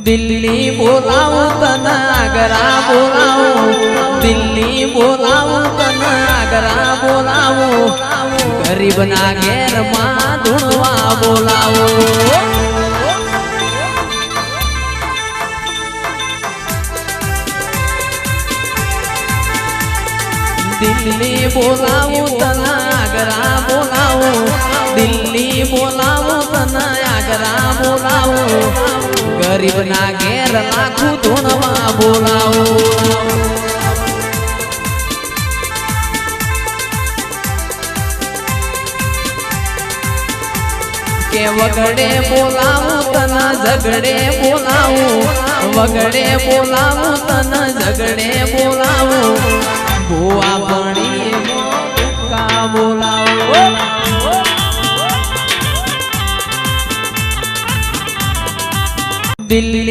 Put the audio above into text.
દિલ્હી બોલાવું તને આગ્રા બોલાવું દિલ્હી બોલાવું તને આગ્રા બોલાવું ગરીબના ઘેરમાં ધૂણવા બોલાવું દિલ્હી બોલાવું તને આગ્રા બોલાવું દિલ્હી બોલાવું તને આગ્રા બોલાવું ગરીબના ઘેર લાખું ધૂણવા બોલાવું કે વગડે બોલાવું તને ઝગડે બોલાવું વગડે બોલાવું તને ઝગડે બોલાવું ભુવા ભણી કા બોલાવું દિલ્હી